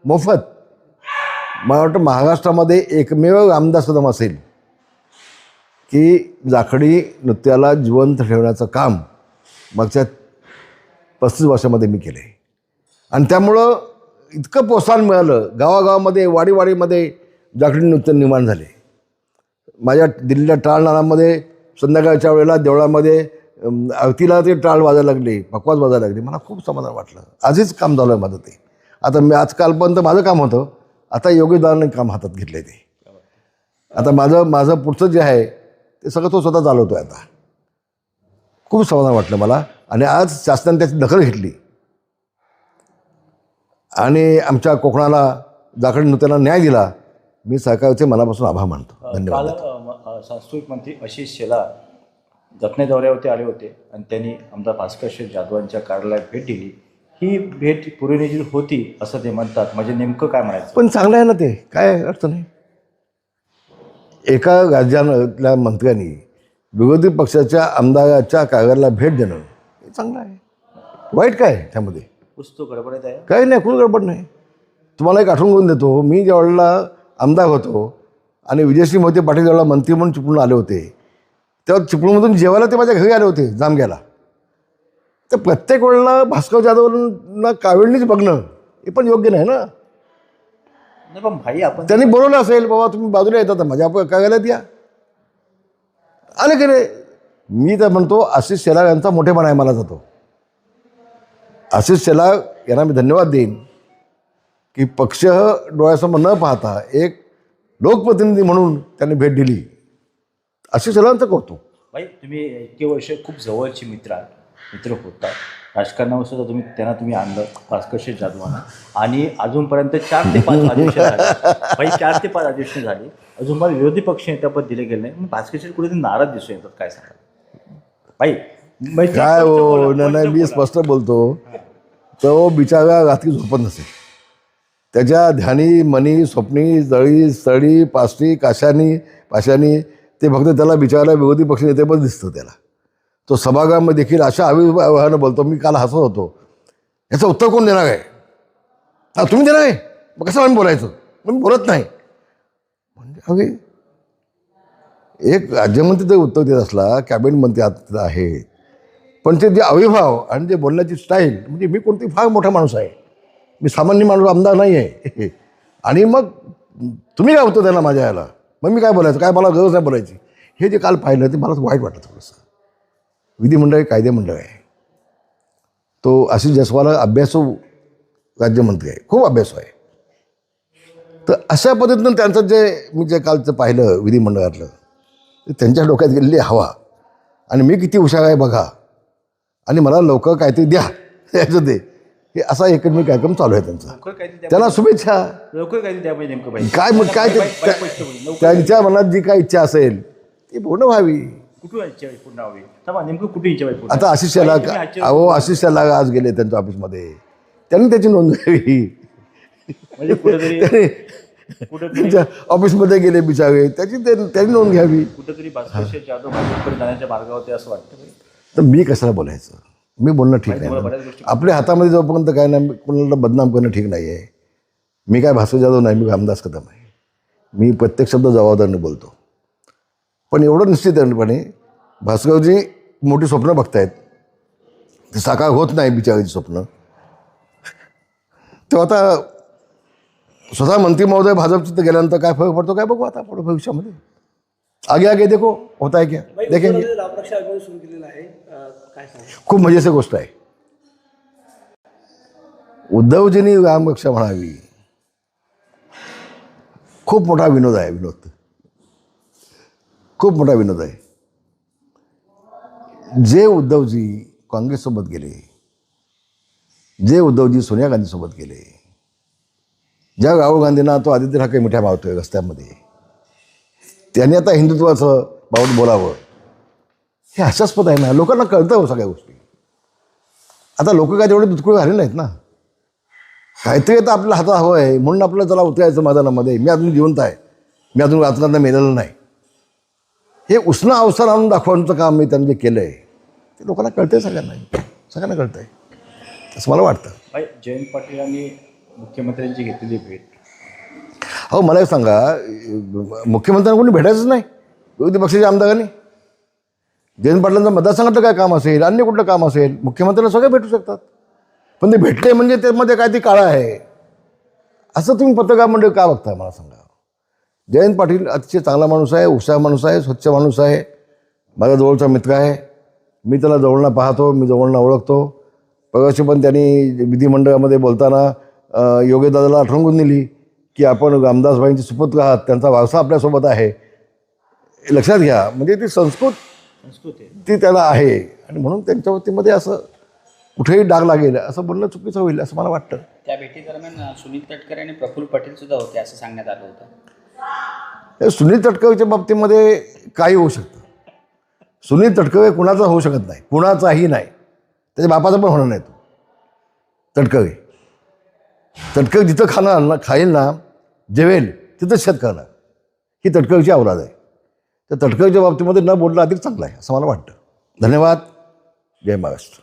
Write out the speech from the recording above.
मोफत. मला वाटतं महाराष्ट्रामध्ये एकमेव आमदार सदम असेल की जाखडी नृत्याला जिवंत ठेवण्याचं काम मागच्या 35 वर्षामध्ये मी केलं आहे. आणि त्यामुळं इतकं प्रोत्साहन मिळालं. गावागावामध्ये वाडीवाडीमध्ये जाखडी नृत्य निर्माण झाले. माझ्या दिल्लीला टाळनाळामध्ये संध्याकाळच्या वेळेला देवळामध्ये आरतीला ते टाळ वाजायला लागले, पकवाज वाजायला लागले. मला खूप समाधान वाटलं. आजच काम झालं आहे माझं ते. आता मी आजकालपर्यंत माझं काम होतं, आता योगेशदारांनी काम हातात घेतलं आहे ते. आता माझं पुढचं जे आहे ते सगळं तो स्वतः चालवतो आहे. आता खूप समाधान वाटलं मला. आणि आज शासनाने त्याची दखल घेतली आणि आमच्या कोकणाला जाखडी नृत्याला न्याय दिला. मी सरकारचे मनापासून आभार मानतो. धन्यवाद. सांस्कृतिक मंत्री आशिष शेलार जखने दौऱ्यावरती आले होते आणि त्यांनी आमदार भास्कर शेठ जाधवांच्या कार्यालयात भेट दिली. ही भेट पुरेनिधी होती असं ते म्हणतात. म्हणजे नेमकं काय म्हणायचं? पण चांगलं आहे ना ते, काय अर्थ नाही. एका राज्यातल्या मंत्र्यांनी विरोधी पक्षाच्या आमदाराच्या कार्यालयाला भेट देणं हे चांगलं आहे. वाईट काय त्यामध्ये? पुस्तक गडबडीत आहे. काही नाही, कुठं गडबड नाही. तुम्हाला एक आठवण करून देतो. मी ज्यावेळेला आमदार होतो आणि विजयसिंह मोहिते पाटील ज्यावेळेला मंत्री म्हणून चिपळूण आले होते, तेव्हा चिपळूणमधून जेवायला ते माझ्या घरी आले होते जामग्याला. तर प्रत्येक वेळेला भास्कर जाधवांना कावेळणीच बघणं हे पण योग्य नाही ना. नाही पण भाई आपण त्यांनी बोलवलं असेल, बाबा तुम्ही बाजूला येतात माझ्या कार्यालयात या, आले की रे. मी तर म्हणतो आशिष शेलार यांचा मोठेपणा आहे. मला जातो आशिष शेलार यांना मी धन्यवाद देईन की पक्ष डोळ्यासमोर न पाहता एक लोकप्रतिनिधी म्हणून त्यांनी भेट दिली. आशिष शेलारांचं कौतुक. भाई तुम्ही इतके वर्ष खूप जवळचे मित्र होता. राजकारणावर सुद्धा तुम्ही आणलं भास्कर शेठ जाधवांना आणि अजूनपर्यंत 4 ते 5 अधिवेशन झाले. भाई 4 ते 5 अधिवेशन झाली, अजून मला विरोधी पक्ष नेत्यापद दिले गेले नाही. मग भास्कर शेठ कुठेतरी नाराज दिसून येतात. काय सांगा भाई? काय हो, नाही मी स्पष्ट बोलतो. तो बिचारा रात्री झोपत नसेल. त्याच्या ध्यानी मनी स्वप्नी जळी स्थळी पाष्टी पाशानी ते फक्त त्याला बिचारायला विरोधी पक्ष नेतेपद दिसतं त्याला. तो सभागृहामध्ये देखील अशा आविर्भावानं बोलतो. मी काल हसत होतो, याचं उत्तर कोण देणार आहे? हा तुम्ही देणार आहे, मग कसं आम्ही बोलायचं? मग मी बोलत नाही. म्हणजे अगे एक राज्यमंत्री जर उत्तर देत असला, कॅबिनेट मंत्री आता आहेत, पण ते जे अविर्भाव आणि जे बोलण्याची स्टाईल, म्हणजे मी कोणती फार मोठा माणूस आहे, मी सामान्य माणूस आमदार नाही आहे. आणि मग तुम्ही काय उत्तर देणार माझ्या याला? मग मी काय बोलायचं? काय मला गरज नाही बोलायची? हे जे काल पाहिलं ते मला वाईट वाटलं थोडंसं. विधिमंडळ हे कायदेमंडळ आहे. तो आशिष जयस्वाल अभ्यासू राज्यमंत्री आहे, खूप अभ्यासू आहे. तर अशा पद्धतीनं त्यांचं मी जे कालचं पाहिलं विधिमंडळातलं, ते त्यांच्या डोक्यात गेलेली हवा आणि मी किती हुशार आहे बघा आणि मला लवकर काहीतरी द्या याचं ते, हे असा एकमेव कार्यक्रम चालू आहे त्यांचा. त्याला शुभेच्छा. लवकर काय द्या पाहिजे नेमकं भाई? काय मग काय त्यांच्या मनात जी काय इच्छा असेल ती पूर्ण व्हावी. कुठे इच्छा पूर्ण व्हावी? नेमकं कुठे इच्छा व्हावी? आता आशिष शेलार आज गेले त्यांच्या ऑफिसमध्ये, त्यांनी त्याची नोंद घ्यावी. म्हणजे कुठेतरी त्यांच्या ऑफिसमध्ये गेले बिचारे, त्यांनी नोंद घ्यावी. कुठेतरी भास्कर शेठ जाधव भाजपकडे जाण्याच्या मार्गावरती असं वाटतं. तर मी कशाला बोलायचं? मी बोलणं ठीक नाही. आपल्या हातामध्ये जोपर्यंत काय नाही, कोणाला बदनाम करणं ठीक नाही आहे. मी काय भास्कर जाधव नाही, मी रामदास कदम आहे. मी प्रत्येक शब्द जबाबदारीने बोलतो. पण एवढं निश्चितपणे भास्करजी मोठी स्वप्न बघतायत, ते साकार होत नाही बिचाराची स्वप्न. तेव्हा आता स्वतः मंत्री महोदय भाजपचं तर गेल्यानंतर काय फरक पडतो काय बघू आता पुढे भविष्यामध्ये. आगे देखो होता है क्या देखेंगे. खूप मजेची गोष्ट आहे. उद्धवजींनी रामरक्षा म्हणावी, खूप मोठा विनोद आहे. खूप मोठा विनोद आहे. जे उद्धवजी काँग्रेससोबत गेले, जे उद्धवजी सोनिया गांधीसोबत गेले, ज्या राहुल गांधींना तो आदित्य ठाकरे मिठ्या मारतोय रस्त्यामध्ये, त्यांनी आता हिंदुत्वाचं बाबत बोलावं, हे हास्यास्पद आहे ना. लोकांना कळतं हो सगळ्या गोष्टी. आता लोक काय तेवढे दुधकुळे झाले नाहीत ना. काहीतरी आता आपल्या हातात हवं आहे म्हणून आपल्याला चला उतरायचं मैदानामध्ये. मी अजून जिवंत आहे, मी अजून वाचनांना मेलेलं नाही, हे उष्ण अवसर आणून दाखवण्याचं काम मी त्यांनी जे केलं आहे ते लोकांना कळतंय. सगळ्यांना कळतंय असं मला वाटतं. जयंत पाटील यांनी मुख्यमंत्र्यांची घेतलेली भेट. हो मला एक सांगा, मुख्यमंत्र्यांना कोणी भेटायचंच नाही विरोधी पक्षाच्या आमदारांनी? जयंत पाटलांचं मतदारसंघातलं काय काम असेल, अन्य कुठलं काम असेल, मुख्यमंत्र्यांना सगळे भेटू शकतात. पण ते भेटले म्हणजे त्यामध्ये काय ती काळं आहे असं तुम्ही पत्रकार मंडळी का बघताय मला सांगा. जयंत पाटील अतिशय चांगला माणूस आहे, हुशार माणूस आहे, स्वच्छ माणूस आहे, माझा जवळचा मित्र आहे. मी त्याला जवळनं पाहतो, मी जवळनं ओळखतो. परवाशी पण त्यांनी विधिमंडळामध्ये बोलताना योगेशदादाला आठवण दिली की आपण रामदासबाईंचे सुपुत्र आहात, त्यांचा वारसा आपल्यासोबत आहे, हे लक्षात घ्या. म्हणजे ती संस्कृती ती त्याला आहे आणि म्हणून त्यांच्या वतीमध्ये असं कुठेही डाग लागेल असं बोलणं चुकीचं होईल असं मला वाटतं. त्या भेटीदरम्यान सुनील तटकरे आणि प्रफुल्ल पटेल सुद्धा होते असं सांगण्यात आलं होतं. हे सुनील तटकरेच्या बाबतीमध्ये काही होऊ शकतं. सुनील तटकरे कुणाचा होऊ शकत नाही, कुणाचाही नाही, त्याच्या बापाचा पण होणार नाही. तो तटकरे जिथं खाईल ना, जेवेल तिथंच शेत करणार, ही तटकरेची औलाद आहे. त्या तटकरेच्या बाबतीमध्ये न बोलणं अधिक चांगलं आहे असं मला वाटतं. धन्यवाद. जय महाराष्ट्र.